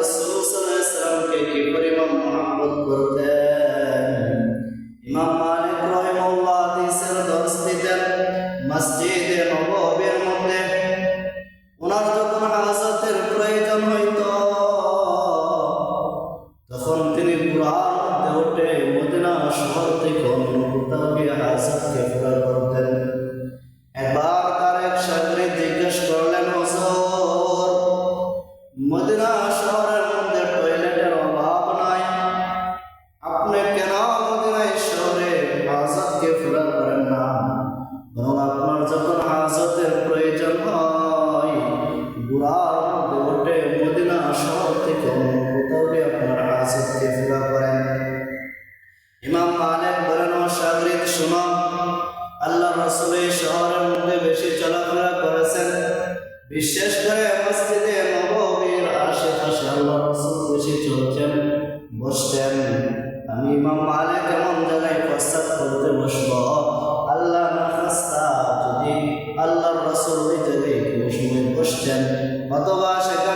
রাসূল সাল্লাল্লাহু আলাইহি সাল্লামকে কি পরিমাণ মহব্বত করতেন। ইমাম মালিক রাহিমাহুল্লাহ হাদিসের দর্শ দিতেন মসজিদে নববীর মধ্যে। ওনার যখন হাজতের প্রয়োজন হইত তখন তিনি কুরআন মধ্যে উঠে মদিনা শহর থেকে অন্য কোথাও গিয়ে হাজতকে পুরা করতেন। একবার তার এক শাগির্দ জিজ্ঞেস করলেন, হুজুর, মদিনা শহরের মধ্যে টয়লেটের অভাব নাই, আপনি কেন মদিনা শহরে হাজতকে পুরা করেন না? বরং আপনার যখন হাজতের প্রয়োজন হয় গুড়ার মধ্যে উঠে মদিনা শহর থেকে অন্য কোথাও গিয়ে আপনার হাজতকে পুরা করেন। ইমাম মালিক বলেন, ও শাগির্দ শুনো, আল্লাহ রাসূল এই শহরের মধ্যে বেশি চলাফেরা করেছেন, বিশেষ করে মসজিদে নববীর আশেপাশে আল্লাহ রাসূল বেশি চলছেন, বসতেন। আমি ইমাম মালিক এমন জায়গায় প্রস্তাব করতে বসবো, আল্লাহ না খাস্তা যদি আল্লাহ রাসূল ওই জায়গায় কোনো সময় বসছেন অথবা সেখানে